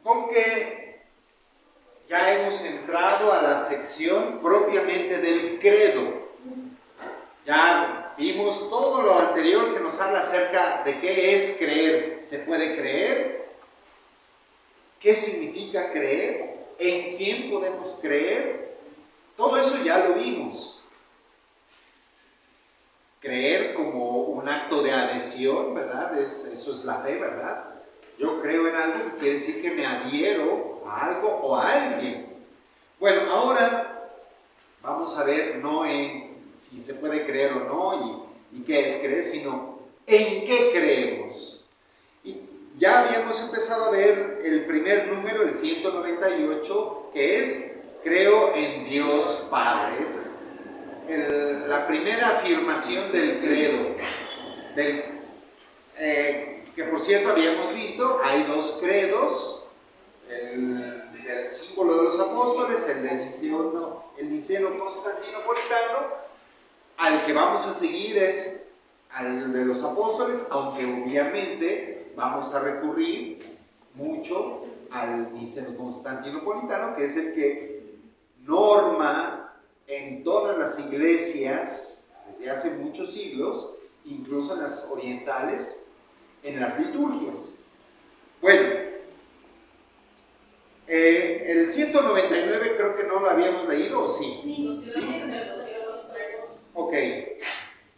con que ya hemos entrado a la sección propiamente del credo. Ya vimos todo lo anterior que nos habla acerca de qué es creer. ¿Se puede creer? ¿Qué significa creer? ¿En quién podemos creer? Todo eso ya lo vimos. Creer como un acto de adhesión, ¿verdad? Eso es la fe, ¿verdad? Yo creo en algo, quiere decir que me adhiero a algo o a alguien. Bueno, ahora vamos a ver no en si se puede creer o no y qué es creer, sino en qué creemos. Y ya habíamos empezado a ver el primer número, el 198, que es creo en Dios Padre. Esa es la primera afirmación del credo, que por cierto habíamos visto, hay dos credos, el símbolo de los apóstoles, el niceno constantinopolitano, al que vamos a seguir es al de los apóstoles, aunque obviamente vamos a recurrir mucho al niceno constantinopolitano, que es el que norma en todas las iglesias desde hace muchos siglos, incluso en las orientales, en las liturgias. Bueno, el 199 creo que no lo habíamos leído, ¿o sí? Sí. Ok,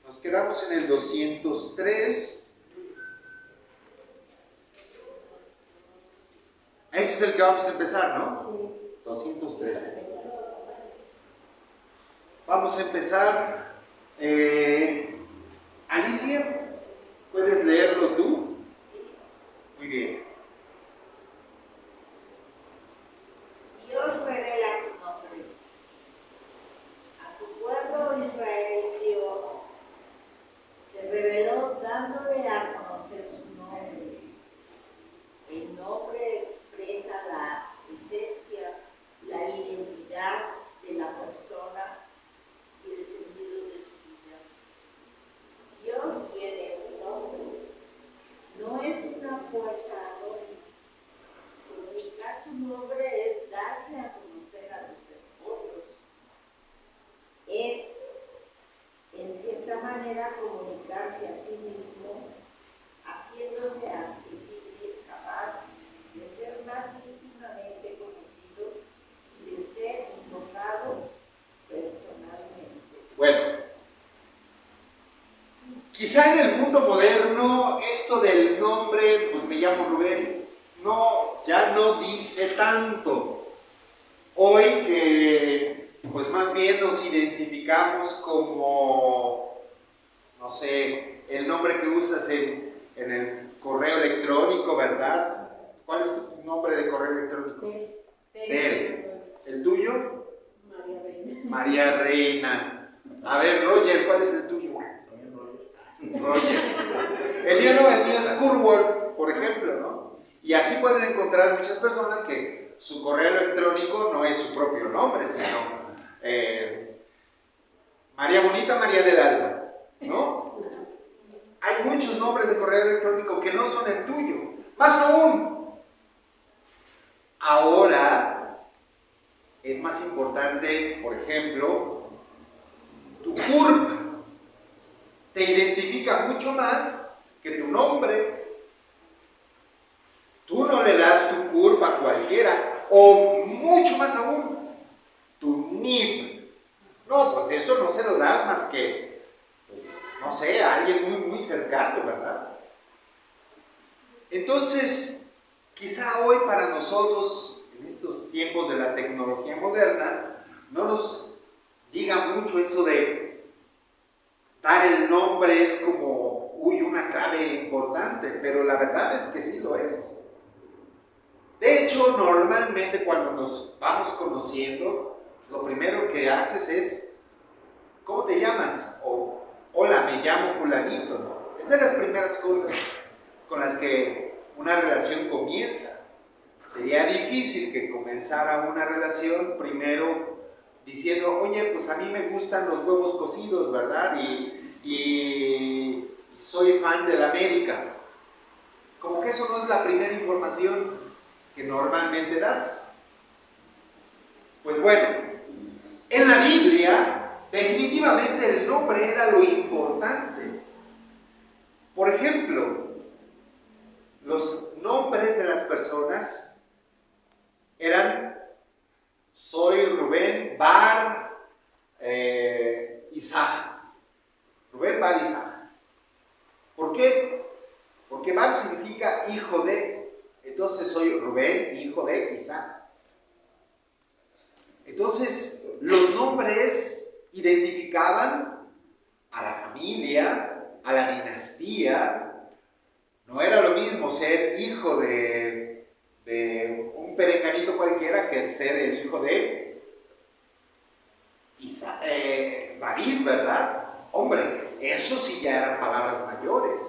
nos quedamos en el 203. Ese es el que vamos a empezar, ¿no? Sí. 203. Vamos a empezar. Alicia, ¿puedes leerlo tú? Muy bien. Dios revela su nombre. A su pueblo Israel, Dios se reveló dándole a conocer su nombre. El nombre expresa la esencia, la identidad de la persona y el sentido de su vida. Dios tiene un nombre, no es una fuerza anónima. Comunicar su nombre es darse a conocer a los otros. Es, en cierta manera, comunicarse a sí mismo, haciéndose accesible, capaz de ser más íntimamente conocido y de ser invocado personalmente. Bueno, quizá en el mundo moderno esto del nombre, pues me llamo Rubén, ya no dice tanto. Hoy que pues más bien nos identificamos como, no sé, el nombre que usas en el correo electrónico, ¿verdad? ¿Cuál es tu nombre de correo electrónico? Tel. ¿El tuyo? María Reina. María Reina. A ver, Roger, ¿cuál es el tuyo? Roger. El mío es Kurwol, por ejemplo, ¿no? Y así pueden encontrar muchas personas que su correo electrónico no es su propio nombre, sino María Bonita, María del Alba, ¿no? Hay muchos nombres de correo electrónico que no son el tuyo. Más aún, ahora es más importante, por ejemplo, tu CURP te identifica mucho más que tu nombre. Tú no le das tu CURP a cualquiera, o mucho más aún, tu NIP. No, pues esto no se lo das más que, pues, no sé, a alguien muy, muy cercano, ¿verdad? Entonces, quizá hoy para nosotros, en estos tiempos de la tecnología moderna, no nos diga mucho eso de dar el nombre es como, una clave importante, pero la verdad es que sí lo es. De hecho, normalmente cuando nos vamos conociendo, lo primero que haces es, ¿cómo te llamas? O, hola, me llamo fulanito, ¿no? Es de las primeras cosas con las que una relación comienza. Sería difícil que comenzara una relación primero diciendo, oye, pues a mí me gustan los huevos cocidos, ¿verdad? Y soy fan de la América. Como que eso no es la primera información que normalmente das. Pues bueno, en la Biblia definitivamente el nombre era lo importante. Por ejemplo, los nombres de las personas eran: soy Rubén Bar Isaac. Rubén Bar Isaac. ¿Por qué? Porque Bar significa hijo de. Entonces soy Rubén, hijo de Isaac. Entonces los nombres identificaban a la familia, a la dinastía. No era lo mismo ser hijo de un perenganito cualquiera que ser el hijo de David, ¿verdad? Hombre, eso sí ya eran palabras mayores.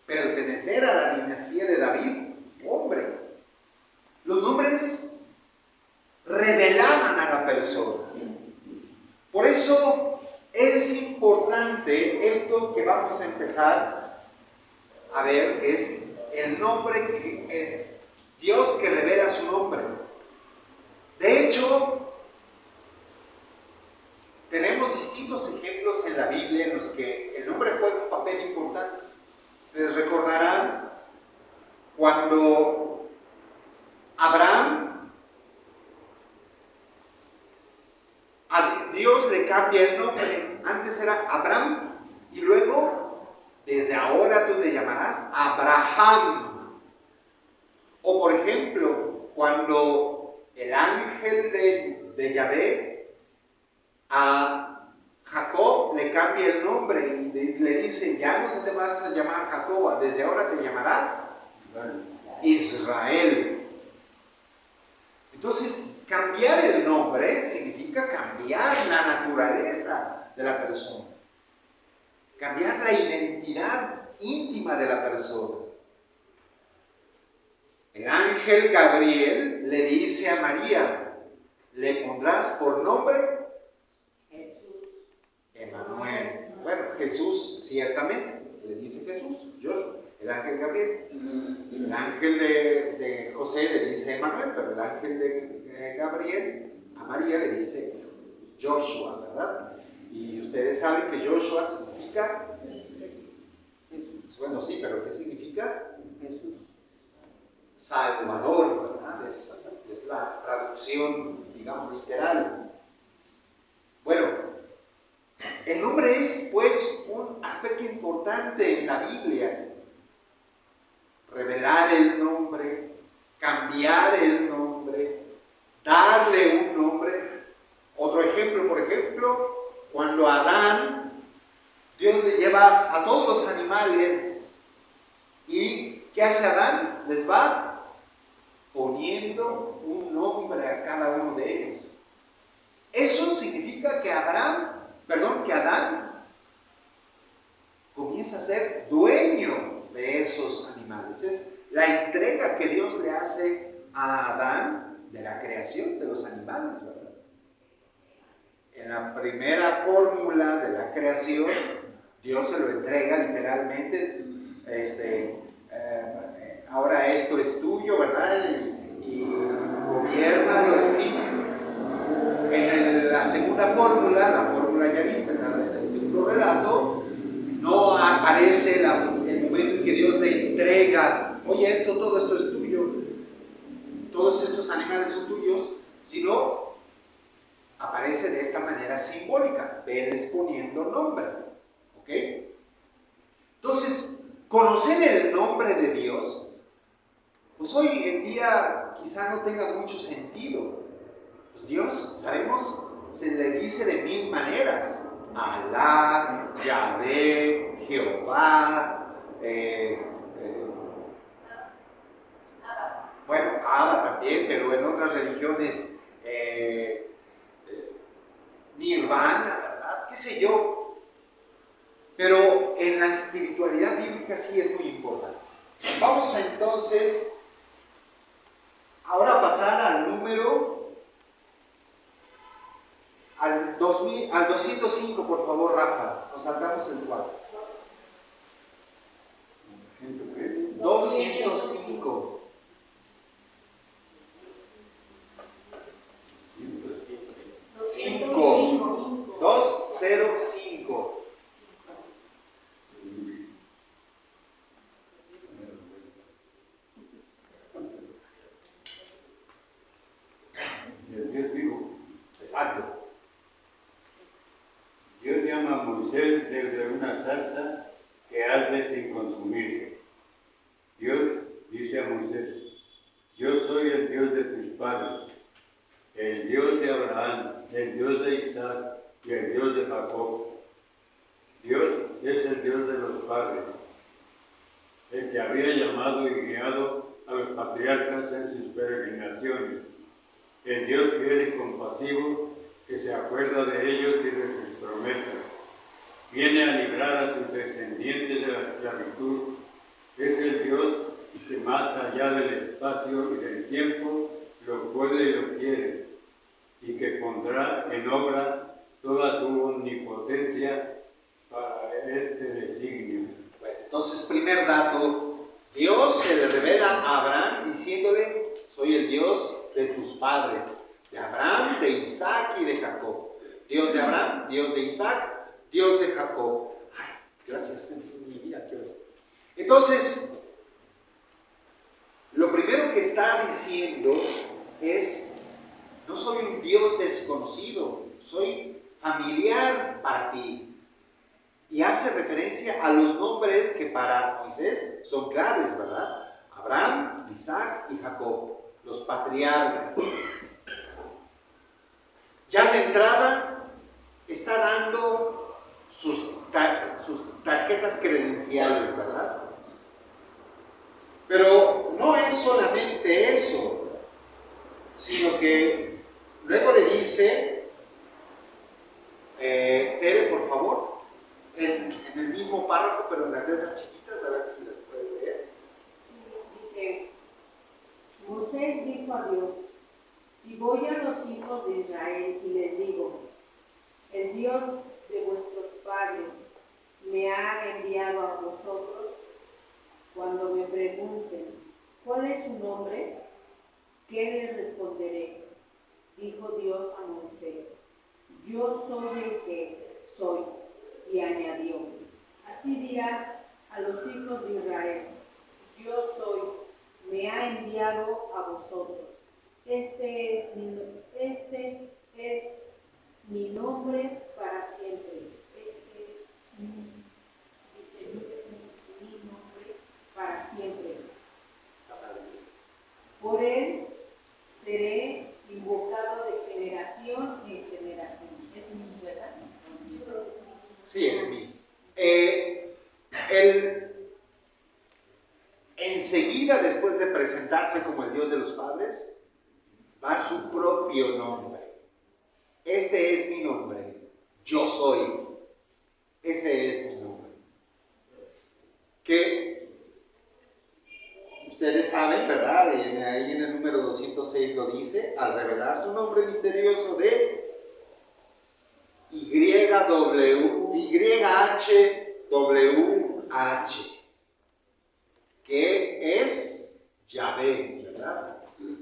Pertenecer a la dinastía de David, hombre. Los nombres revelaban a la persona. Por eso es importante esto que vamos a empezar a ver, que es el nombre que Dios que revela su nombre. De hecho, tenemos distintos ejemplos en la Biblia en los que el nombre juega un papel importante. Ustedes recordarán cuando a Dios le cambia el nombre. Antes era Abraham y luego, desde ahora tú te llamarás Abraham. O por ejemplo, cuando el ángel de Yahvé a Jacob le cambia el nombre y le dice: ya no te vas a llamar Jacob, desde ahora te llamarás Israel. Entonces, cambiar el nombre significa cambiar la naturaleza de la persona, cambiar la identidad íntima de la persona. El ángel Gabriel le dice a María: le pondrás por nombre Jesús. Emmanuel. Bueno, Jesús, ciertamente, le dice Jesús, Joshua, el ángel Gabriel. El ángel de José le dice Emmanuel, pero el ángel de Gabriel a María le dice Joshua, ¿verdad? Y ustedes saben que Joshua significa, bueno, sí, pero ¿qué significa? Jesús. Salvador, ¿verdad? Es la traducción, digamos, literal. Bueno, el nombre es, pues, un aspecto importante en la Biblia. Revelar el nombre, cambiar el nombre, darle un nombre. Otro ejemplo, por ejemplo, cuando a Adán, Dios le lleva a todos los animales y ¿qué hace Adán? Les va poniendo un nombre a cada uno de ellos. Eso significa que Adán comienza a ser dueño de esos animales. Es la entrega que Dios le hace a Adán de la creación de los animales, ¿verdad? En la primera fórmula de la creación, Dios se lo entrega literalmente. Ahora esto es tuyo, ¿verdad? Y gobiérnalo, en fin. En la segunda fórmula, la fórmula ya vista, en el segundo relato, no aparece el momento en que Dios le entrega: oye, todo esto es tuyo, todos estos animales son tuyos, sino aparece de esta manera simbólica: veles poniendo nombre. ¿Ok? Entonces, conocer el nombre de Dios, pues hoy en día quizá no tenga mucho sentido. Pues Dios, sabemos, se le dice de mil maneras: Alá, Yahvé, Jehová, bueno, Abba también, pero en otras religiones Nirvana, ¿verdad? ¿Qué sé yo? Pero en la espiritualidad bíblica sí es muy importante. Vamos a entonces ahora pasar al número, al 205, por favor, Rafa. Nos saltamos el 4. 205. Moisés desde una zarza que arde sin consumirse. Dios dice a Moisés: yo soy el Dios de tus padres, el Dios de Abraham, el Dios de Isaac y el Dios de Jacob. Dios es el Dios de los padres, el que había llamado y guiado a los patriarcas en sus peregrinaciones, el Dios fiel y compasivo que se acuerda de ellos y de sus promesas. Viene a librar a sus descendientes de la esclavitud. Es el Dios que más allá del espacio y del tiempo lo puede y lo quiere, y que pondrá en obra toda su omnipotencia para este designio. Bueno, entonces, primer dato, Dios se le revela a Abraham diciéndole: soy el Dios de tus padres, de Abraham, de Isaac y de Jacob. Dios de Abraham, Dios de Isaac, Dios de Jacob. Ay, gracias, mi vida, ¿qué ves? Entonces, lo primero que está diciendo es: no soy un Dios desconocido, soy familiar para ti. Y hace referencia a los nombres que para Moisés son claves, ¿verdad? Abraham, Isaac y Jacob, los patriarcas. Ya de entrada está dando sus tarjetas credenciales, ¿verdad? Pero no es solamente eso, sino que luego le dice, Tere, por favor, en el mismo párrafo, pero en las letras chiquitas, a ver si las puedes leer. Sí, dice, Moisés dijo a Dios: si voy a los hijos de Israel y les digo, el Dios de vuestros padres me ha enviado a vosotros, cuando me pregunten, ¿cuál es su nombre?, ¿qué les responderé? Dijo Dios a Moisés: yo soy el que soy. Y añadió: así dirás a los hijos de Israel: yo soy, me ha enviado a vosotros. Este es mi nombre para siempre. Dice mi nombre para siempre. Por él seré invocado de generación en generación. ¿Es mi verdad? Yo creo que sí. Sí, es mí. Enseguida, después de presentarse como el Dios de los padres, da su propio nombre. Este es mi nombre. Yo soy. Ese es mi nombre. Que ustedes saben, ¿verdad? Ahí en el número 206 lo dice, al revelar su nombre misterioso de YHWH, que es Yahvé, ¿verdad?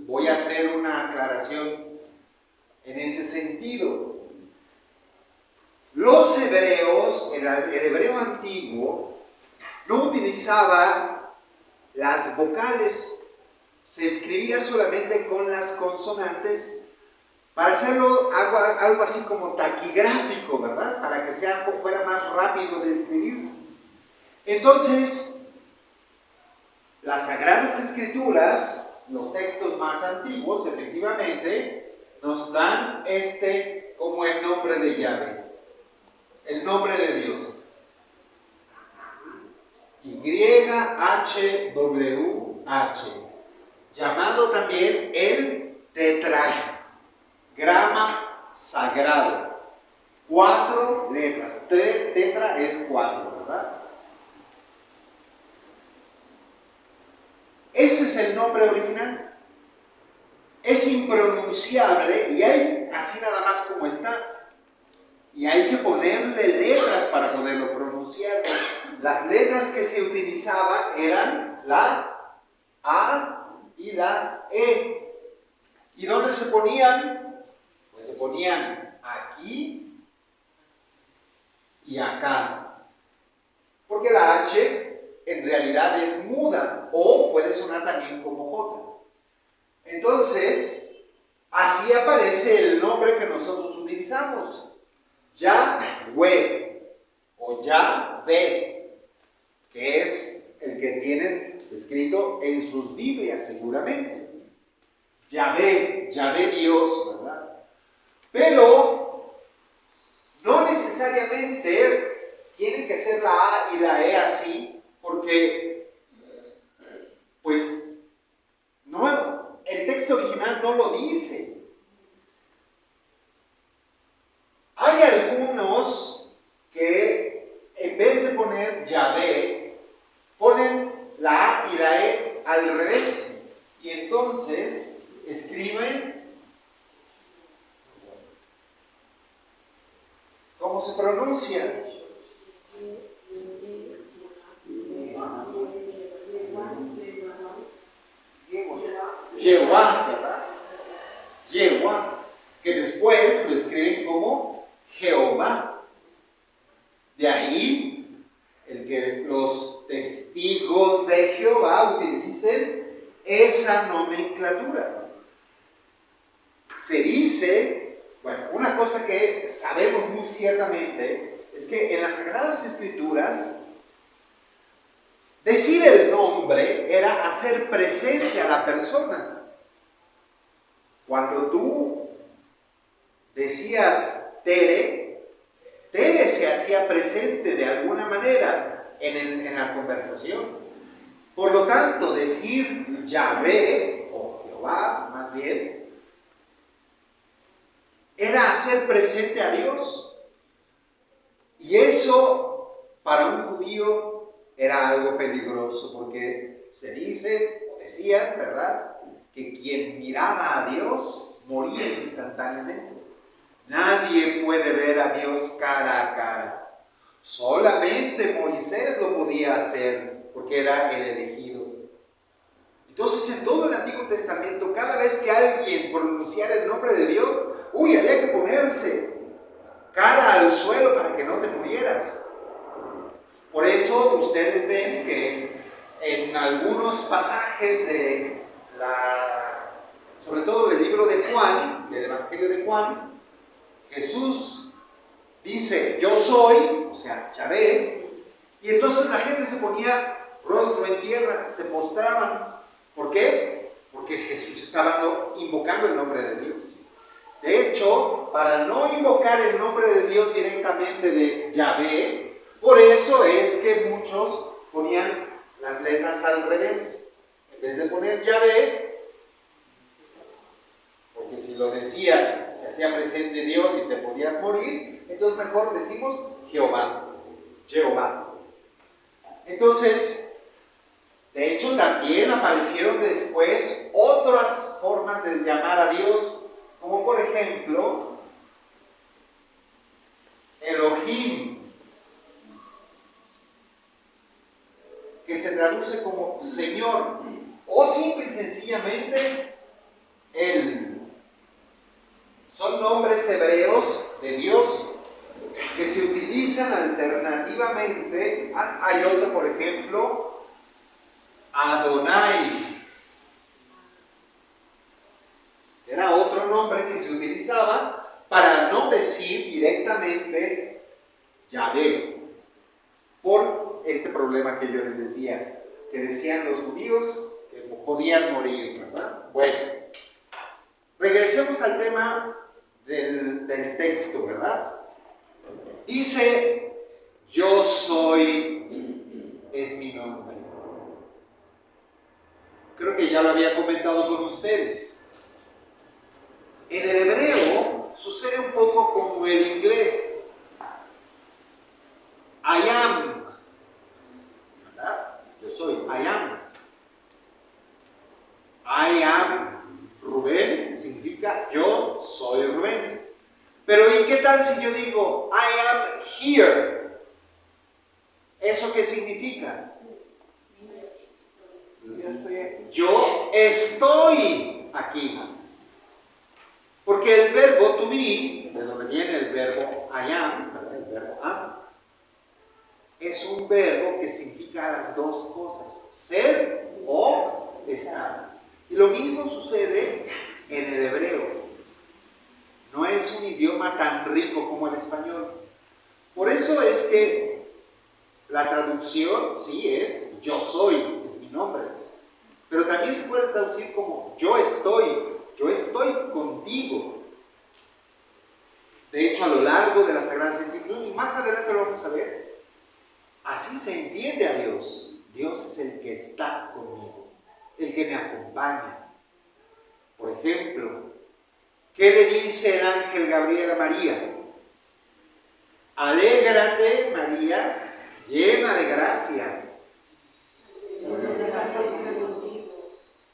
Voy a hacer una aclaración en ese sentido. Los hebreos, el hebreo antiguo, no utilizaba las vocales, se escribía solamente con las consonantes, para hacerlo algo así como taquigráfico, ¿verdad? Para que fuera más rápido de escribirse. Entonces, las Sagradas Escrituras, los textos más antiguos, efectivamente, nos dan como el nombre de Yahvé, el nombre de Dios. YHWH, llamado también el tetragrama sagrado. 4 letras. Tetra es 4, ¿verdad? Ese es el nombre original. Es impronunciable y hay así nada más como está. Y hay que ponerle letras para poderlo pronunciar. Las letras que se utilizaban eran la A y la E. ¿Y dónde se ponían? Pues se ponían aquí y acá. Porque la H en realidad es muda o puede sonar también como J. Entonces, así aparece el nombre que nosotros utilizamos. Yahweh. o Yahvé, que es el que tienen escrito en sus Biblias seguramente. Yahvé, Yahvé Dios, ¿verdad? Pero no necesariamente tienen que ser la A y la E así, porque pues no, el texto original no lo dice. Hay algunos que en vez de poner Yahvé, ponen la A y la E al revés. Y entonces escriben, ¿cómo se pronuncia? Jehová, ¿verdad? Jehová, que después lo escriben como Jehová. De ahí el que los testigos de Jehová utilicen esa nomenclatura. Se dice, bueno, una cosa que sabemos muy ciertamente es que en las Sagradas Escrituras decir el nombre era hacer presente a la persona. Cuando tú decías Tere, Tere se hacía presente de alguna manera en la conversación. Por lo tanto, decir Yahvé, o Jehová más bien, era hacer presente a Dios. Y eso para un judío era algo peligroso, porque se dice, o decían, ¿verdad?, que quien miraba a Dios moría instantáneamente. Nadie puede ver a Dios cara a cara. Solamente Moisés lo podía hacer, porque era el elegido. Entonces, en todo el Antiguo Testamento, cada vez que alguien pronunciara el nombre de Dios, había que ponerse cara al suelo para que no te murieras. Por eso ustedes ven que en algunos pasajes sobre todo del libro de Juan, del Evangelio de Juan, Jesús dice, yo soy, o sea, Yahvé, y entonces la gente se ponía rostro en tierra, se postraban. ¿Por qué? Porque Jesús estaba invocando el nombre de Dios. De hecho, para no invocar el nombre de Dios directamente de Yahvé, por eso es que muchos ponían las letras al revés. En vez de poner Yahvé, porque si lo decían, se hacía presente Dios y te podías morir, entonces mejor decimos Jehová. Jehová. Entonces, de hecho, también aparecieron después otras formas de llamar a Dios, como por ejemplo, Elohim, que se traduce como Señor, o simple y sencillamente Él. Son nombres hebreos de Dios que se utilizan alternativamente. Hay otro, por ejemplo, Adonai. Era otro nombre que se utilizaba para no decir directamente Yahvé, por este problema que yo les decía, que decían los judíos que podían morir, ¿verdad? Bueno, regresemos al tema del texto, ¿verdad? Dice, yo soy, es mi nombre. Creo que ya lo había comentado con ustedes. En el hebreo sucede un poco como el inglés. I am, ¿verdad? Yo soy, I am. I am Rubén significa yo soy Rubén. Pero ¿y qué tal si yo digo I am here? ¿Eso qué significa? Yo estoy aquí. Porque el verbo to be, de donde viene el verbo I am, ¿verdad? El verbo am, es un verbo que significa las dos cosas, ser o estar. Y lo mismo sucede en el hebreo. No es un idioma tan rico como el español. Por eso es que La traducción sí es yo soy, es mi nombre. Pero también se puede traducir como yo estoy contigo. De hecho, a lo largo de las Sagradas Escrituras, y más adelante lo vamos a ver, así se entiende a Dios. Dios es el que está conmigo, el que me acompaña. Por ejemplo, ¿qué le dice el ángel Gabriel a María? Alégrate, María, llena de gracia.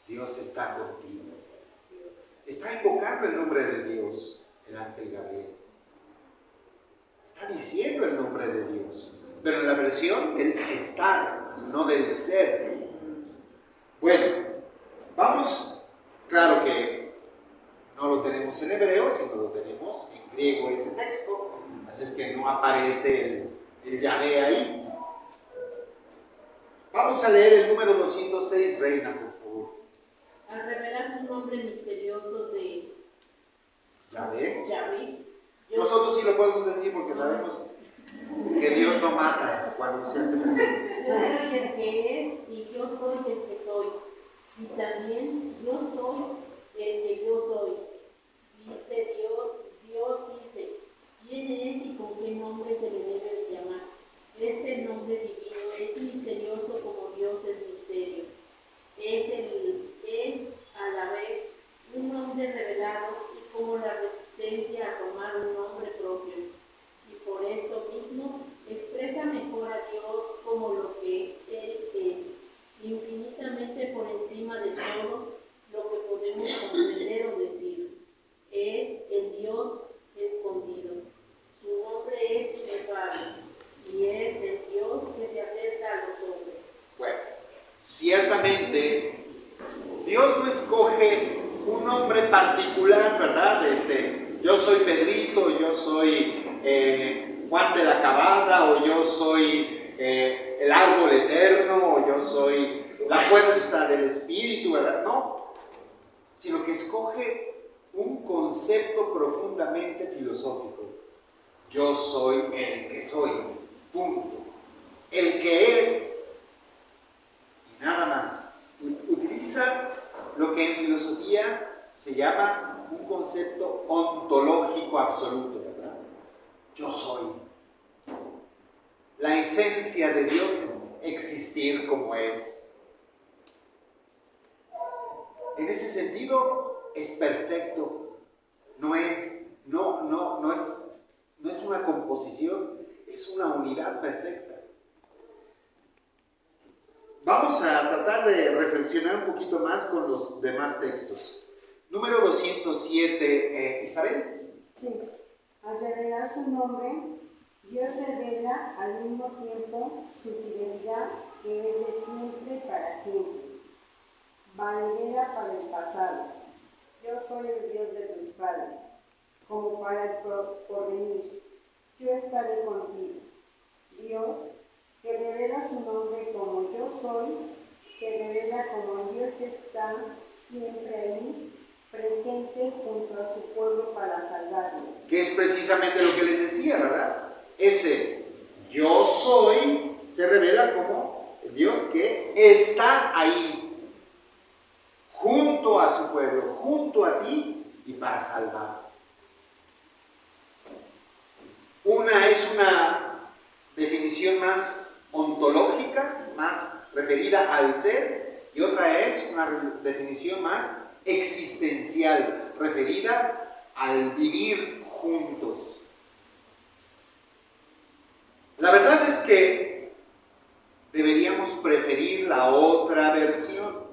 Dios está contigo. Está invocando el nombre de Dios, el ángel Gabriel. Está diciendo el nombre de Dios, pero en la versión del estar, no del ser. Bueno, vamos, claro que no lo tenemos en hebreo, sino lo tenemos en griego ese texto, así es que no aparece el Yahvé ahí. Vamos a leer el número 206, Reina, por favor. Al revelar su nombre misterioso de Yahvé. Nosotros sí lo podemos decir porque sabemos que Dios no mata cuando se hace presente. Yo soy el que es y yo soy el que soy. Y también yo soy el que yo soy. Dice Dios dice, ¿quién es y con qué nombre se le debe de llamar? Este nombre divino es misterioso como Dios es misterio. Es a la vez un nombre revelado y como la resistencia a tomar un nombre propio. Y por esto mismo expresa mejor a Dios como lo que Él es, infinitamente por encima de todo lo que podemos comprender o decir. Es el Dios escondido. Su nombre es inefable y es el Dios que se acerca a los hombres. Bueno, ciertamente Dios no escoge un nombre particular, ¿verdad? Yo soy Pedrito, yo soy Juan de la Cabada, o yo soy el árbol eterno, o yo soy la fuerza del Espíritu, ¿verdad? No, sino que escoge un concepto profundamente filosófico. Yo soy el que soy, punto. El que es, y nada más. Utiliza lo que en filosofía se llama un concepto ontológico absoluto, ¿verdad? Yo soy. La esencia de Dios es existir como es. En ese sentido es perfecto. No es una composición, es una unidad perfecta. Vamos a tratar de reflexionar un poquito más con los demás textos. Número 207, Isabel. Sí, al revelar su nombre, Dios revela al mismo tiempo su fidelidad, que es de siempre para siempre, valedera para el pasado. Yo soy el Dios de tus padres, como para el porvenir. Yo estaré contigo. Dios, que revela su nombre como yo soy, se revela como Dios que está siempre ahí, presente junto a su pueblo para salvarlo. Que es precisamente lo que les decía, ¿verdad? Ese yo soy se revela como el Dios que está ahí, junto a su pueblo, junto a ti y para salvar. Una es una definición más ontológica, más referida al ser, y otra es una definición más existencial, referida al vivir juntos. La verdad es que deberíamos preferir la otra versión,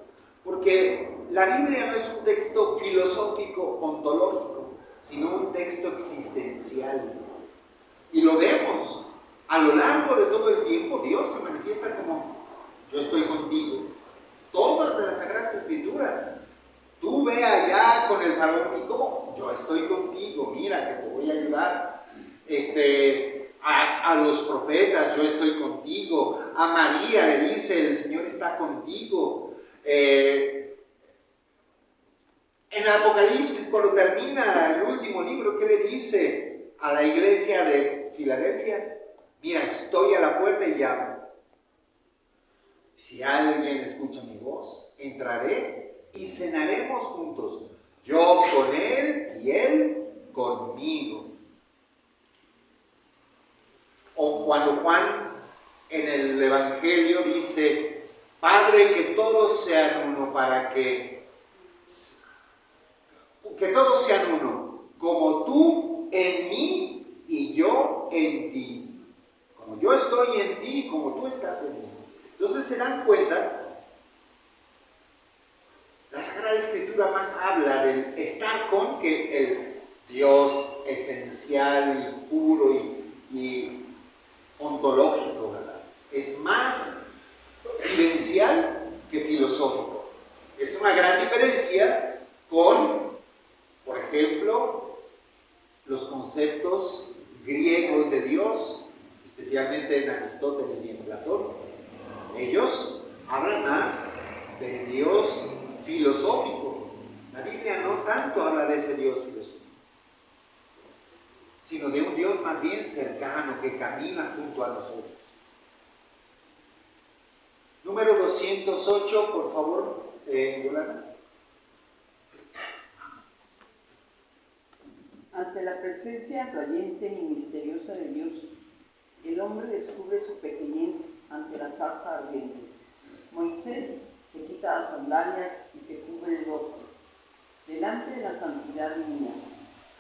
porque la Biblia no es un texto filosófico ontológico, sino un texto existencial. Y lo vemos. A lo largo de todo el tiempo, Dios se manifiesta como yo estoy contigo. Todas de las Sagradas Escrituras. Tú ve allá con el faraón y como yo estoy contigo, mira que te voy a ayudar. A los profetas, yo estoy contigo. A María le dice, el Señor está contigo. En Apocalipsis, cuando termina el último libro, ¿qué le dice a la iglesia de Filadelfia? Mira, estoy a la puerta y llamo. Si alguien escucha mi voz, entraré y cenaremos juntos, yo con él y él conmigo. O cuando Juan en el Evangelio dice, Padre, que todos sean uno para que todos sean uno, como tú en mí y yo en ti. Como yo estoy en ti y como tú estás en mí. Entonces se dan cuenta, la Sagrada Escritura más habla del estar con que el Dios esencial y puro y ontológico, ¿verdad? Es más vivencial que filosófico. Es una gran diferencia con, por ejemplo, los conceptos griegos de Dios, especialmente en Aristóteles y en Platón. Ellos hablan más del Dios filosófico. La Biblia no tanto habla de ese Dios filosófico, sino de un Dios más bien cercano que camina junto a nosotros. Número 208, por favor, Yolanda. Ante la presencia valiente y misteriosa de Dios, el hombre descubre su pequeñez ante la zarza ardiente. Moisés se quita las sandalias y se cubre el rostro. Delante de la santidad divina,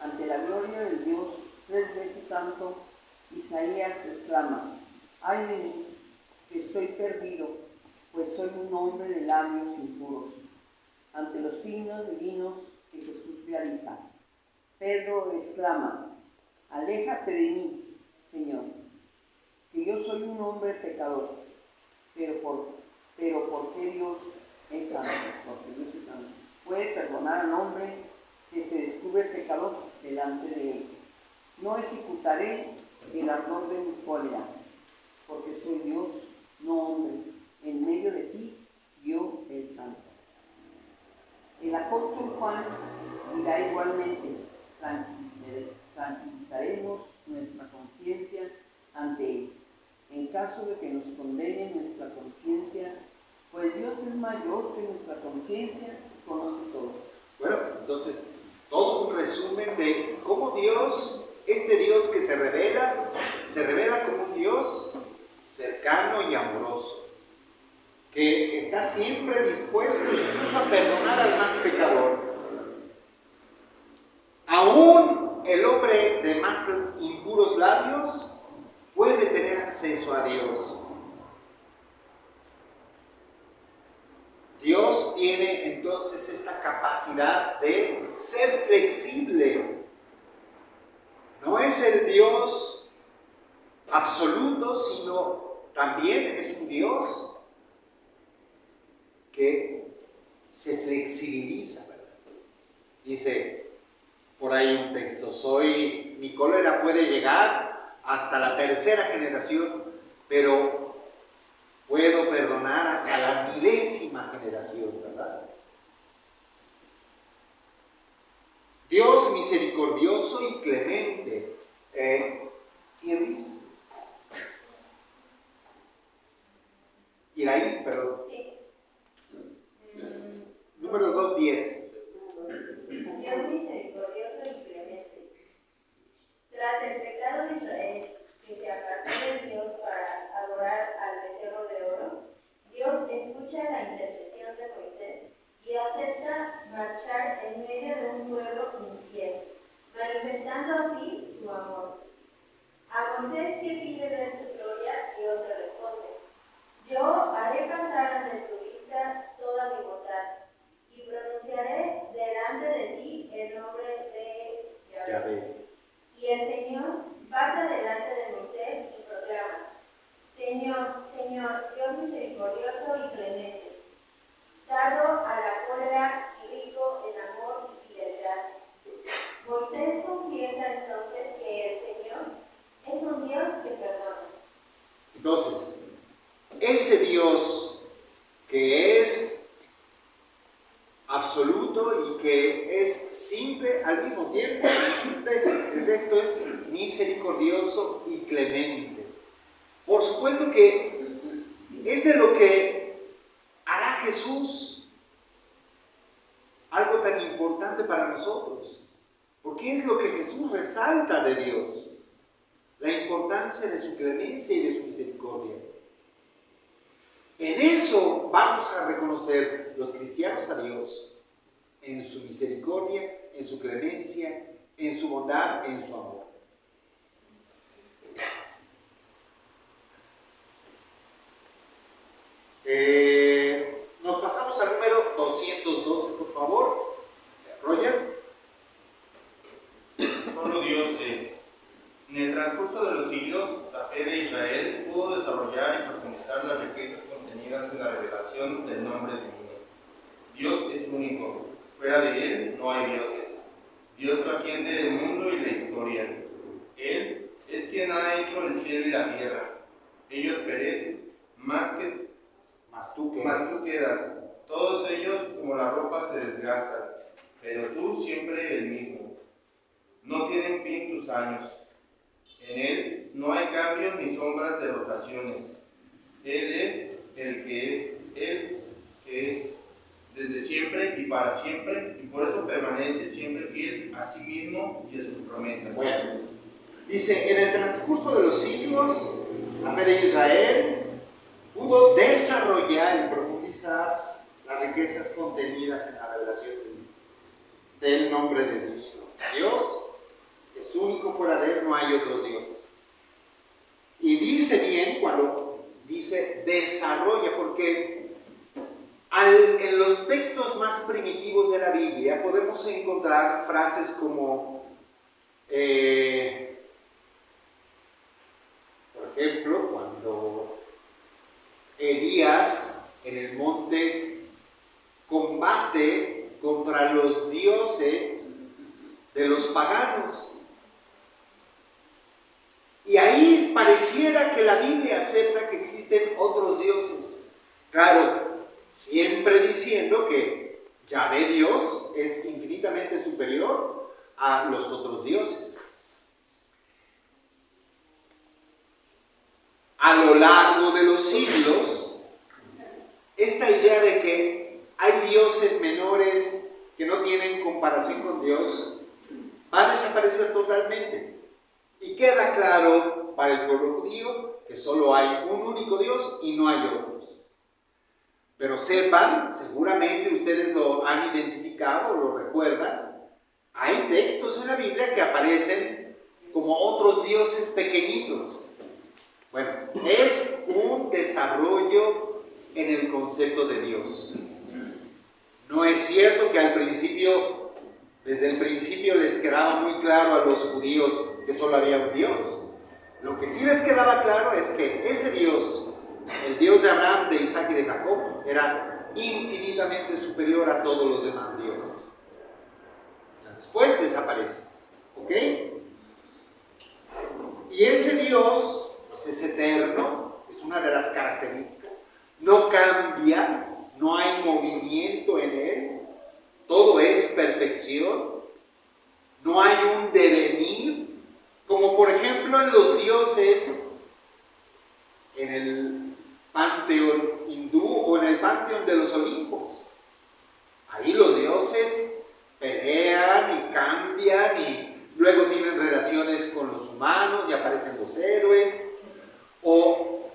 ante la gloria del Dios 3 veces santo, Isaías exclama: ¡ay de mí, que estoy perdido, pues soy un hombre de labios impuros! Ante los signos divinos que Jesús realiza, Pedro exclama: aléjate de mí, Señor, que yo soy un hombre pecador. Pero ¿por qué Dios es santo? Porque Dios es santo. Puede perdonar al hombre que se descubre pecador delante de él. No ejecutaré el ardor de mi cólera, porque soy Dios, no hombre. En medio de ti, yo el santo. El apóstol Juan dirá igualmente: tranquilizaremos nuestra conciencia ante él, en caso de que nos condene nuestra conciencia, pues Dios es mayor que nuestra conciencia y conoce todo. Bueno, entonces, todo un resumen de cómo Dios, este Dios que se revela como un Dios cercano y amoroso, que está siempre dispuesto incluso a perdonar al más pecador. Aún el hombre de más impuros labios puede tener acceso a Dios. Dios tiene entonces esta capacidad de ser flexible. No es el Dios absoluto, sino también es un Dios que se flexibiliza, ¿verdad? Dice por ahí un texto: mi cólera puede llegar hasta la 3ª generación, pero puedo perdonar hasta la 1000ª generación, ¿verdad? Dios misericordioso y clemente. Iraíz, perdón. Sí. Número 2:10. Dios misericordioso y clemente. Tras el pecado de Israel, que se apartó de Dios para adorar al becerro de oro, Dios escucha la intercesión de Moisés y acepta marchar en medio de un pueblo infiel, manifestando así su amor. A Moisés, que pide ver su gloria, Dios le responde: yo haré pasar ante tu vista toda mi bondad y pronunciaré delante de ti el nombre de Yahvé. Y el Señor pasa delante de Moisés y proclama: Señor, Señor, Dios misericordioso y clemente, tardo a la cólera y rico en amor y fidelidad. Moisés confiesa entonces que el Señor es un Dios que perdona. Entonces, ese Dios que es absoluto y que es simple al mismo tiempo, insiste, el texto es misericordioso y clemente. Por supuesto que es de lo que Jesús algo tan importante para nosotros? Porque es lo que Jesús resalta de Dios, la importancia de su clemencia y de su misericordia. En eso vamos a reconocer los cristianos a Dios, en su misericordia, en su clemencia, en su bondad, en su amor. Nos pasamos al número 212, por favor. Roger. Solo Dios es. En el transcurso de los siglos, la fe de Israel pudo desarrollar y profundizar las riquezas contenidas en la revelación del nombre divino. Dios es único. Fuera de Él no hay dioses. Dios trasciende el mundo y la historia. Él es quien ha hecho el cielo y la tierra. Ellos perecen, mas tú quedas. Todos ellos como la ropa se desgastan, pero tú siempre el mismo. No tienen fin tus años. En Él no hay cambios ni sombras de rotaciones. Él es el que es, Él que es desde siempre y para siempre, y por eso permanece siempre fiel a sí mismo y a sus promesas. Bueno, dice, en el transcurso de los siglos, la fe de Israel pudo desarrollar y profundizar las riquezas contenidas en la revelación del nombre del divino. Dios es único, fuera de Él no hay otros dioses. Y dice bien cuando dice desarrolla, porque en los textos más primitivos de la Biblia podemos encontrar frases como, por ejemplo, cuando Elías en el monte combate contra los dioses de los paganos. Y ahí pareciera que la Biblia acepta que existen otros dioses. Claro, siempre diciendo que Yahvé Dios es infinitamente superior a los otros dioses. A lo largo de los siglos, esta idea de que hay dioses menores que no tienen comparación con Dios va a desaparecer totalmente. Y queda claro para el pueblo judío que solo hay un único Dios y no hay otros. Pero sepan, seguramente ustedes lo han identificado o lo recuerdan, hay textos en la Biblia que aparecen como otros dioses pequeñitos. Bueno, es un desarrollo en el concepto de Dios. No es cierto que al principio, desde el principio les quedaba muy claro a los judíos que solo había un Dios. Lo que sí les quedaba claro es que ese Dios, el Dios de Abraham, de Isaac y de Jacob, era infinitamente superior a todos los demás dioses. Después desaparece, ¿ok? Y ese Dios, pues es eterno, es una de las características, no cambia, no hay movimiento en Él, todo es perfección, no hay un devenir, como por ejemplo en los dioses, en el panteón hindú o en el panteón de los Olimpos. Ahí los dioses pelean y cambian y luego tienen relaciones con los humanos y aparecen los héroes, o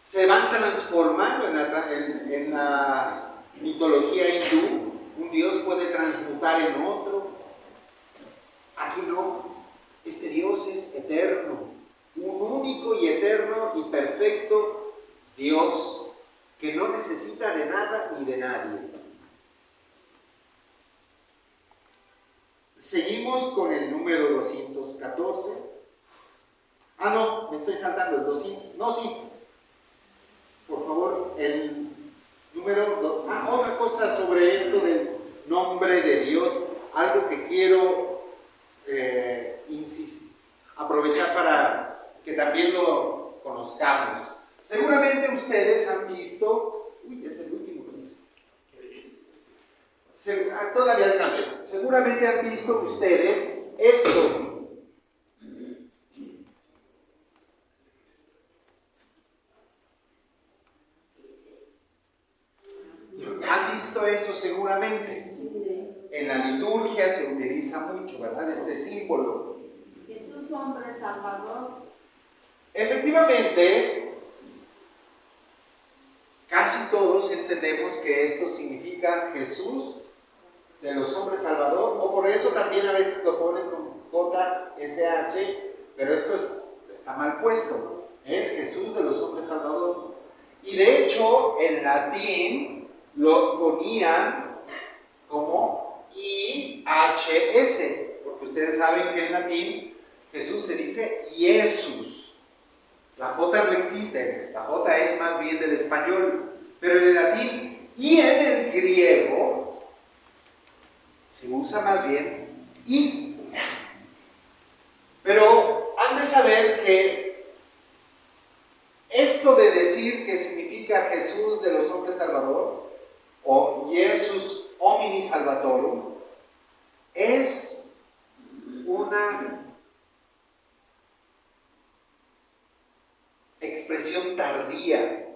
se van transformando en la mitología hindú. Un dios puede transmutar en otro. Aquí no. Este Dios es eterno, un único y eterno y perfecto Dios que no necesita de nada ni de nadie. Seguimos con el número 214. Ah, no, me estoy saltando el 200. No, sí. Por favor, el número... otra cosa sobre esto del nombre de Dios, algo que quiero aprovechar para que también lo conozcamos. Seguramente ustedes han visto... Uy, es el último que todavía alcanzo. Seguramente han visto ustedes esto. Han visto eso seguramente. En la liturgia se utiliza mucho, ¿verdad? Este símbolo. Jesús, hombre salvador. Efectivamente, casi todos entendemos que esto significa Jesús de los hombres salvador, o por eso también a veces lo ponen con JSH, pero esto está mal puesto. Es Jesús de los hombres salvador. Y de hecho, en latín lo ponían como IHS, porque ustedes saben que en latín Jesús se dice Jesús. La J no existe, la J es más bien del español, pero en el latín y en el griego se usa más bien I. Pero han de saber que esto de decir que significa Jesús de los hombres salvador o Jesus homini salvatorum es una expresión tardía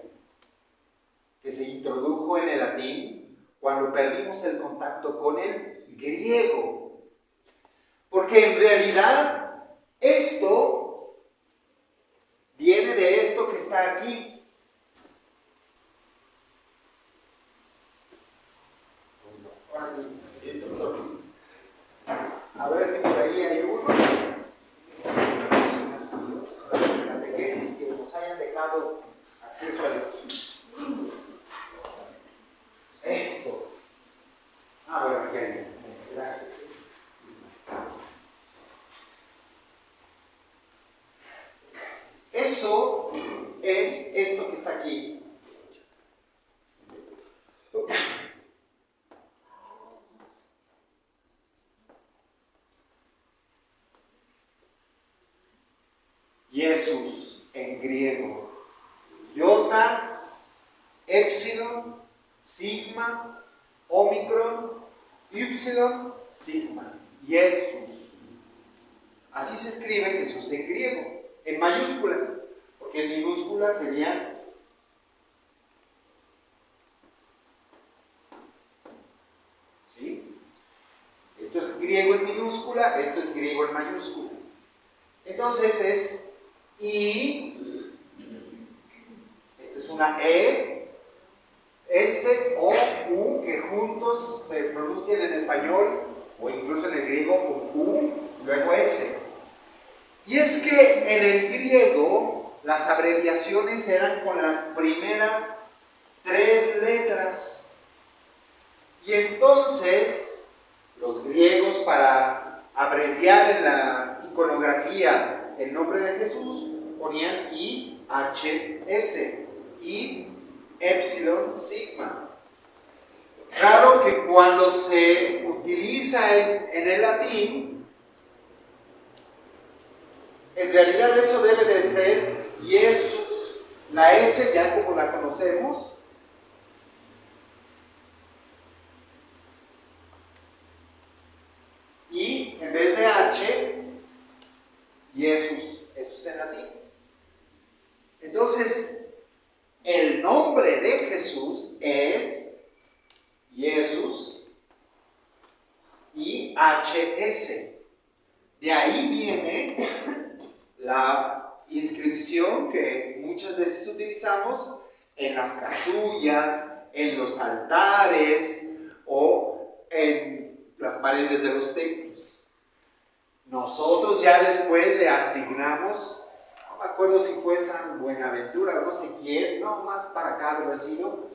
que se introdujo en el latín cuando perdimos el contacto con el griego. Porque en realidad esto viene de esto que está aquí. Ahora sí, a ver si por ahí hay uno. Catequesis que nos hayan dejado acceso al. Eso. Bueno, bien. Gracias. Eso es esto que está aquí. Jesús en griego. Iota, epsilon, sigma, omicron, ypsilon, sigma. Jesús. Así se escribe Jesús en griego, en mayúsculas, porque en minúsculas serían ¿sí? Esto es griego en minúscula, esto es griego en mayúscula. Entonces es I, esta es una E, S, O, U, que juntos se pronuncian en español o incluso en el griego con U, luego S. Y es que en el griego las abreviaciones eran con las primeras 3 letras. Y entonces los griegos, para abreviar en la iconografía el nombre de Jesús, ponían IHS, I, Epsilon, Sigma. Claro que cuando se utiliza en el latín, en realidad eso debe de ser Jesús, la S ya como la conocemos, y en vez de H, Jesús, eso es en latín. Entonces, el nombre de Jesús es Jesús IHS. De ahí viene la inscripción que muchas veces utilizamos en las casullas, en los altares o en las paredes de los templos. Nosotros ya después le asignamos, no me acuerdo si fue San Buenaventura, no sé quién, no, más para acá de vecino,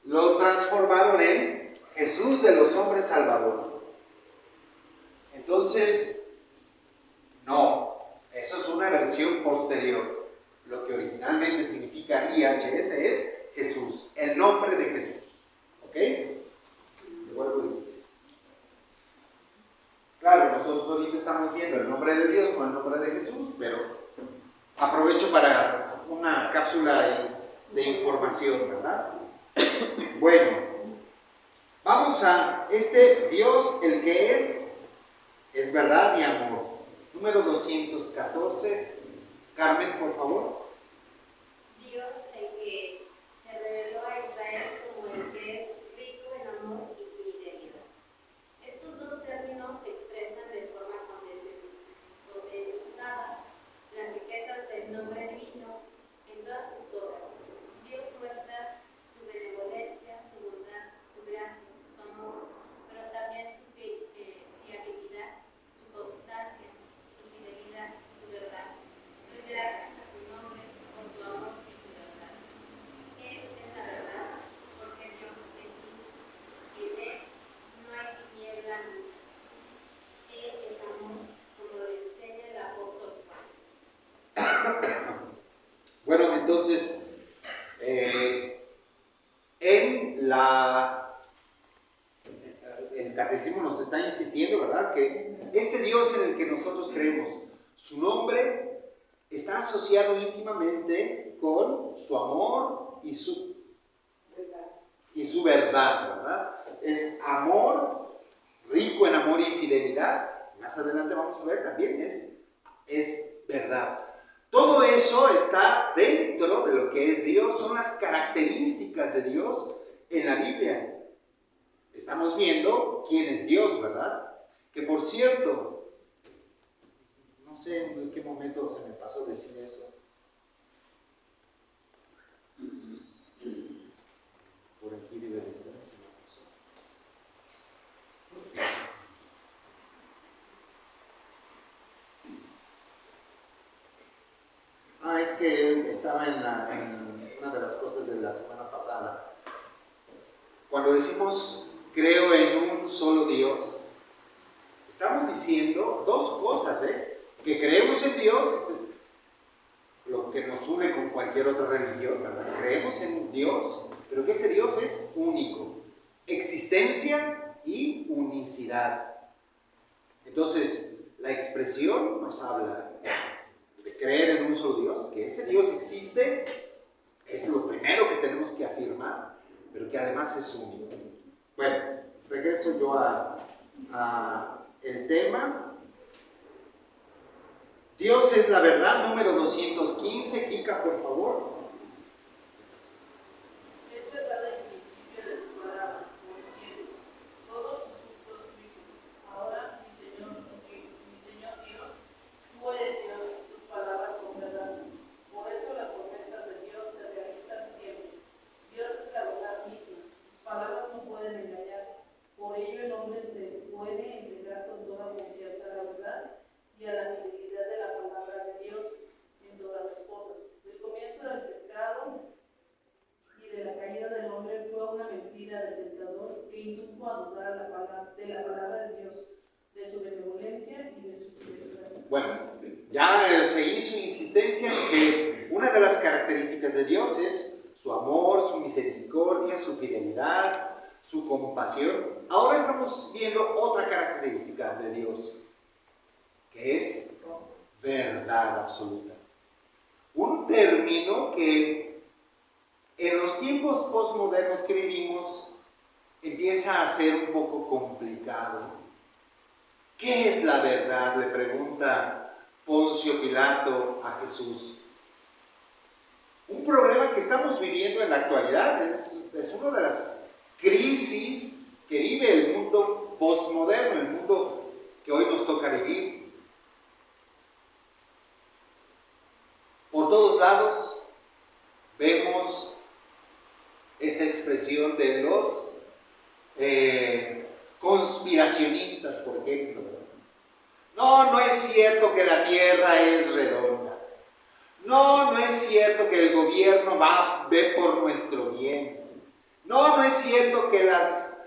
lo transformaron en Jesús de los hombres salvador. Entonces, no, eso es una versión posterior. Lo que originalmente significa IHS es Jesús, el nombre de Jesús. ¿Ok? Igual lo dices. Claro, nosotros ahorita estamos viendo el nombre de Dios con el nombre de Jesús, pero aprovecho para una cápsula de información, ¿verdad? Bueno, vamos a este Dios, el que es verdad y amor. Número 214. Carmen, por favor. Dios, el que es, se reveló a Israel como el que es rico Entonces, en el catecismo nos está insistiendo, ¿verdad? Que este Dios en el que nosotros creemos, su nombre está asociado íntimamente con su amor y su verdad, ¿verdad? Es amor, rico en amor y fidelidad. Más adelante vamos a ver también es verdad. Todo eso está dentro de lo que es Dios, son las características de Dios en la Biblia. Estamos viendo quién es Dios, ¿verdad? Que por cierto, no sé en qué momento se me pasó decir eso. Por aquí debe de estar, se me pasó. Es que estaba en una de las cosas de la semana pasada. Cuando decimos creo en un solo Dios, estamos diciendo dos cosas, que creemos en Dios, esto es lo que nos une con cualquier otra religión, ¿verdad? Creemos en Dios, pero que ese Dios es único, existencia y unicidad. Entonces, la expresión nos habla de creer en un solo Dios, que ese Dios existe, es lo primero que tenemos que afirmar, pero que además es único. Bueno, regreso yo a el tema. Dios es la verdad, número 215. Kika, por favor. Es verdad el principio de tu palabra, por cierto, todos tus justos juicios. Ahora, mi Señor Dios, tú eres Dios, tus palabras son verdad. Por eso las promesas de Dios se realizan siempre. Dios es la verdad misma, sus palabras no pueden engañar. Por ello el hombre se puede entregar con toda confianza a la verdad y a la fidelidad de la palabra de Dios en todas las cosas. El comienzo del pecado y de la caída del hombre fue una mentira del tentador que indujo a dudar de la palabra de Dios, de su benevolencia y de su fidelidad. Bueno, ya seguí su insistencia en que una de las características de Dios es su amor, su misericordia, su fidelidad, su compasión. Ahora estamos viendo otra característica de Dios, que es verdad absoluta. Un término que en los tiempos postmodernos que vivimos empieza a ser un poco complicado. ¿Qué es la verdad?, le pregunta Poncio Pilato a Jesús. Un problema que estamos viviendo en la actualidad, es una de las crisis que vive el mundo postmoderno, el mundo que hoy nos toca vivir. Por todos lados vemos esta expresión de los conspiracionistas, por ejemplo. No es cierto que la Tierra es redonda. No es cierto que el gobierno va a ver por nuestro bien. No es cierto que las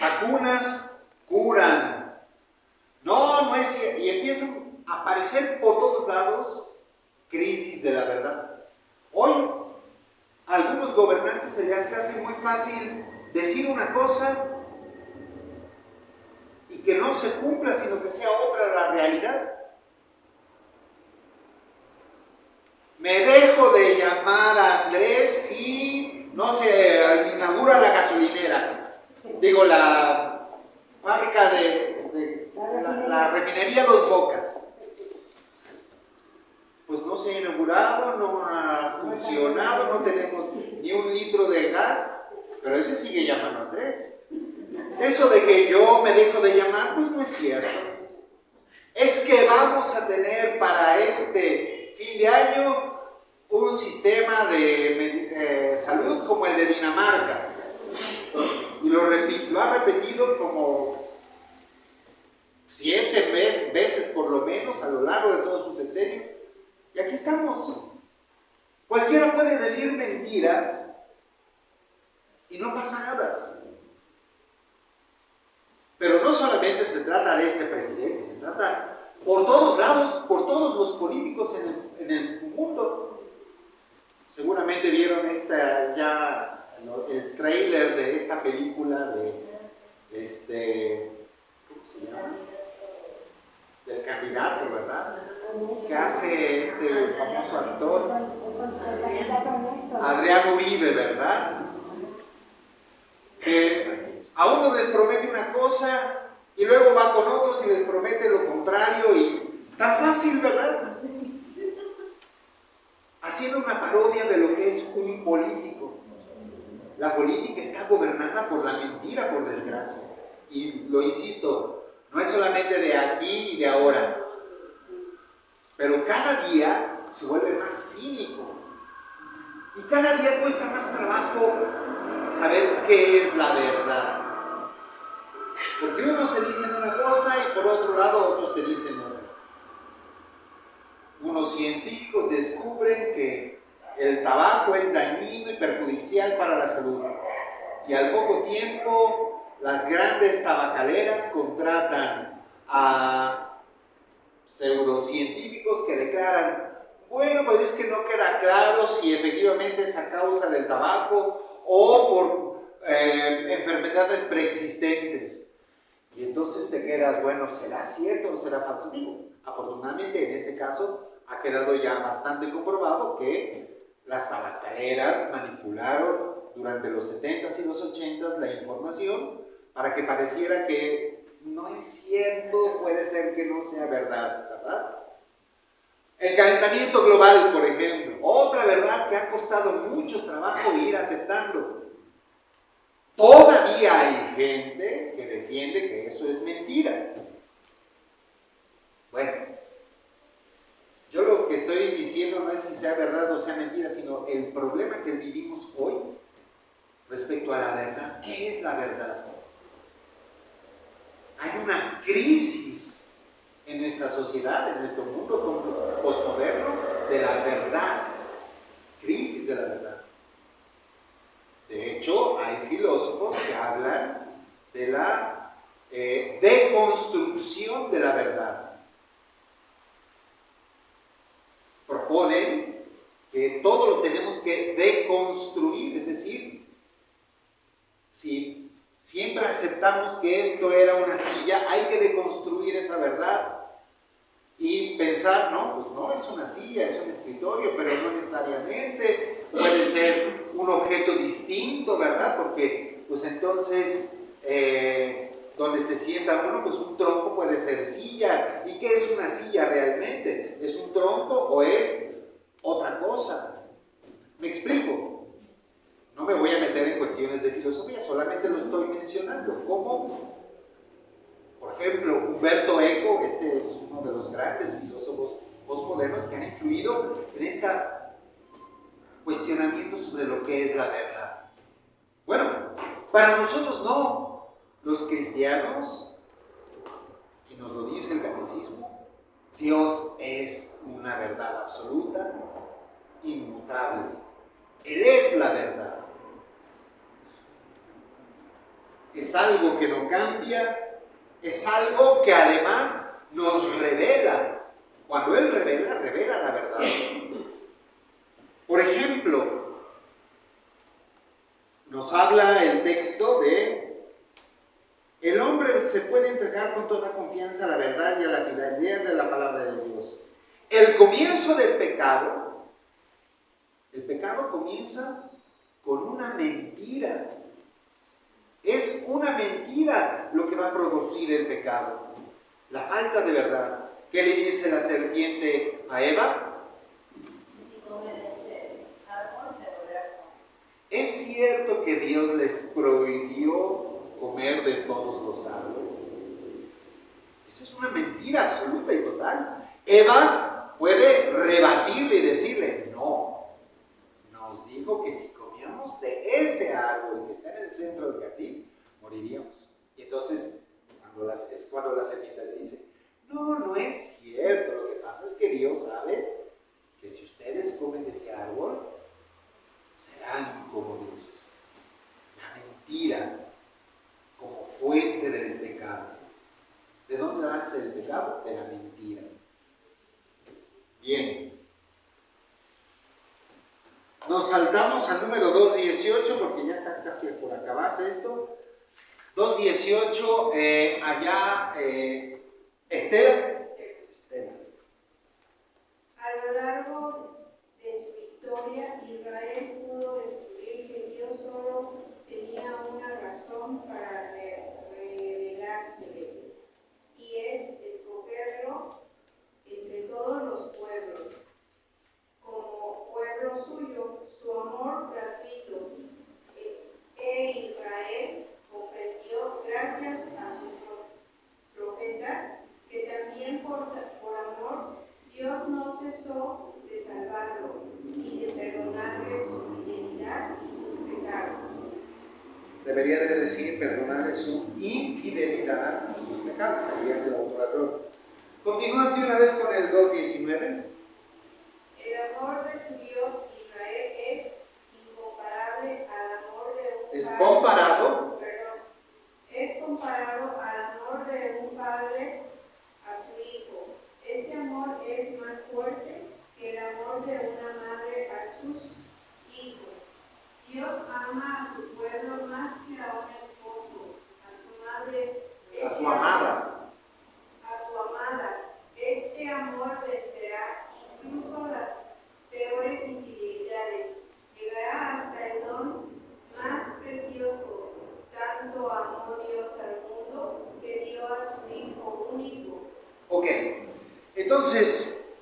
vacunas curan. No es cierto. Y empiezan a aparecer por todos lados crisis de la verdad. Hoy a algunos gobernantes se les hace muy fácil decir una cosa y que no se cumpla, sino que sea otra la realidad. Me dejo de llamar a Andrés si no se inaugura la gasolinera. Digo, la fábrica la refinería Dos Bocas. Pues no se ha inaugurado, no ha funcionado, no tenemos ni un litro de gas, pero él se sigue llamando Andrés. Eso de que yo me dejo de llamar, pues no es cierto. Es que vamos a tener para este fin de año un sistema de salud como el de Dinamarca. Y lo ha repetido como 7 veces por lo menos a lo largo de todo su sexenio. Y aquí estamos. Cualquiera puede decir mentiras y no pasa nada. Pero no solamente se trata de este presidente, se trata por todos lados, por todos los políticos en el mundo. Seguramente vieron el tráiler de esta película de ¿cómo se llama? Del candidato, ¿verdad? Que hace este famoso actor Adrián Uribe, ¿verdad? Que a uno les promete una cosa y luego va con otros y les promete lo contrario, y tan fácil, ¿verdad? Haciendo una parodia de lo que es un político. La política está gobernada por la mentira, por desgracia. Y lo insisto, no es solamente de aquí y de ahora, pero cada día se vuelve más cínico. Y cada día cuesta más trabajo saber qué es la verdad. Porque unos te dicen una cosa y por otro lado otros te dicen otra. Unos científicos descubren que el tabaco es dañino y perjudicial para la salud. Y al poco tiempo, las grandes tabacaleras contratan a pseudocientíficos que declaran: bueno, pues es que no queda claro si efectivamente es a causa del tabaco o por enfermedades preexistentes. Y entonces te quedas, bueno, ¿será cierto o será falso? Digo, afortunadamente en ese caso ha quedado ya bastante comprobado que las tabacaleras manipularon durante los 70s y los 80s la información para que pareciera que no es cierto, puede ser que no sea verdad, ¿verdad? El calentamiento global, por ejemplo, otra verdad que ha costado mucho trabajo ir aceptando. Todavía hay gente que defiende que eso es mentira. Bueno, yo lo que estoy diciendo no es si sea verdad o sea mentira, sino el problema que vivimos hoy respecto a la verdad. ¿Qué es la verdad? Hay una crisis en nuestra sociedad, en nuestro mundo postmoderno, de la verdad. Crisis de la verdad. De hecho, hay filósofos que hablan de la deconstrucción de la verdad. Proponen que todo lo tenemos que deconstruir, es decir, si siempre aceptamos que esto era una silla, hay que deconstruir esa verdad y pensar, no, pues no es una silla, es un escritorio, pero no necesariamente, puede ser un objeto distinto, ¿verdad? Porque pues entonces donde se sienta uno, pues un tronco puede ser silla. ¿Y qué es una silla realmente? ¿Es un tronco o es otra cosa? ¿Me explico? No me voy a meter en cuestiones de filosofía, solamente lo estoy mencionando. ¿Cómo? Por ejemplo, Umberto Eco, este es uno de los grandes filósofos postmodernos que han influido en este cuestionamiento sobre lo que es la verdad. Bueno, para nosotros no. Los cristianos, y nos lo dice el catecismo, Dios es una verdad absoluta, inmutable. Él es la verdad. Es algo que no cambia, es algo que además nos revela. Cuando Él revela, revela la verdad. Por ejemplo, nos habla el texto de: el hombre se puede entregar con toda confianza a la verdad y a la fidelidad de la palabra de Dios. El comienzo del pecado, el pecado comienza con una mentira. Es una mentira lo que va a producir el pecado. La falta de verdad. ¿Qué le dice la serpiente a Eva? ¿Es cierto que Dios les prohibió comer de todos los árboles? Eso es una mentira absoluta y total. Eva puede rebatirle y decirle: no, nos dijo que si comíamos de ese árbol que está en el centro del jardín, moriríamos. Y entonces es cuando la serpiente le dice: no, no es cierto, lo que pasa es que Dios sabe que si ustedes comen de ese árbol, serán como dioses. La mentira como fuente del pecado. ¿De dónde nace del pecado? De la mentira. Bien. Nos saltamos al número 2.18 porque ya está casi por acabarse esto. 2.18, allá, Estela. A lo largo de su historia, Israel pudo descubrir que Dios solo tenía una razón para revelársele, y es escogerlo entre todos los pueblos. Como pueblo suyo, su amor gratuito, Israel comprendió gracias a sus profetas que también por amor Dios no cesó de salvarlo y de perdonarle su infidelidad y sus pecados. Debería de decir perdonarle su infidelidad y sus pecados. Ahí es el autor error. Continúa de una vez con el 2.19. El amor de su Dios Israel es incomparable al amor de un Es padre. comparado. Es comparado al amor de un padre a su hijo. Este amor es más fuerte que el amor de una madre a sus hijos. Dios ama a su pueblo más que a un esposo, a su madre, A su amada. a su amada. Este amor vencerá incluso las peores infidelidades. Llegará hasta el don más precioso. Tanto amó Dios al mundo que dio a su Hijo único. Ok, entonces,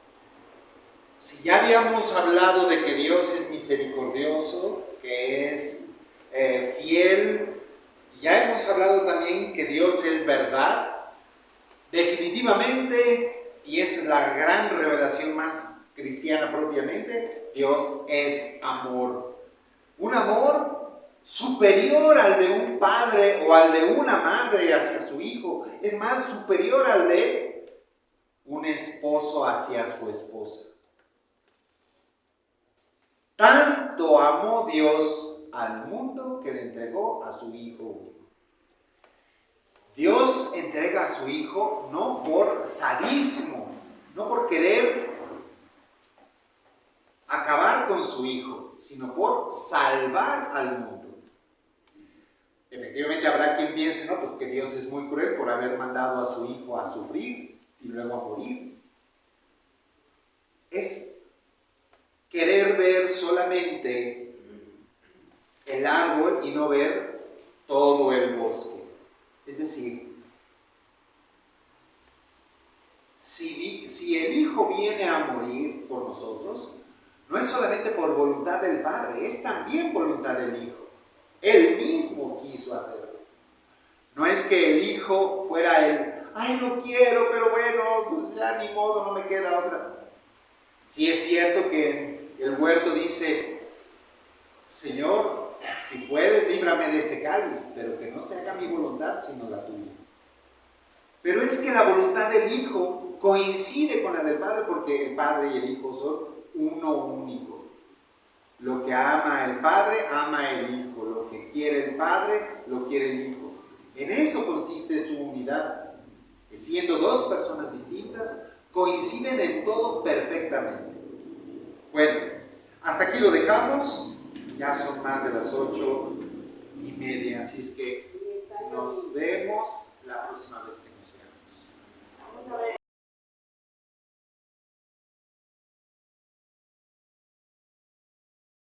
si ya habíamos hablado de que Dios es misericordioso, que es fiel, ya hemos hablado también que Dios es verdad, definitivamente, y esta es la gran revelación más cristiana propiamente, Dios es amor. Un amor superior al de un padre o al de una madre hacia su hijo. Es más, superior al de un esposo hacia su esposa. Tanto amó Dios al mundo que le entregó a su hijo único. Dios entrega a su hijo no por sadismo, no por querer acabar con su hijo, sino por salvar al mundo. Efectivamente habrá quien piense, no, pues que Dios es muy cruel por haber mandado a su hijo a sufrir y luego a morir. Es querer ver solamente el árbol y no ver todo el bosque. Es decir, si el hijo viene a morir por nosotros, no es solamente por voluntad del Padre, es también voluntad del Hijo. Él mismo quiso hacerlo. No es que el Hijo fuera el, ay, no quiero, pero bueno, pues ya ni modo, no me queda otra. Sí es cierto que el huerto dice, Señor, si puedes, líbrame de este cáliz, pero que no se haga mi voluntad, sino la tuya. Pero es que la voluntad del Hijo coincide con la del Padre, porque el Padre y el Hijo son uno único. Lo que ama el Padre, ama el Hijo. Lo que quiere el Padre, lo quiere el Hijo. En eso consiste su unidad, que siendo dos personas distintas, coinciden en todo perfectamente. Bueno, hasta aquí lo dejamos. Ya son más de las 8:30, así es que nos vemos la próxima vez que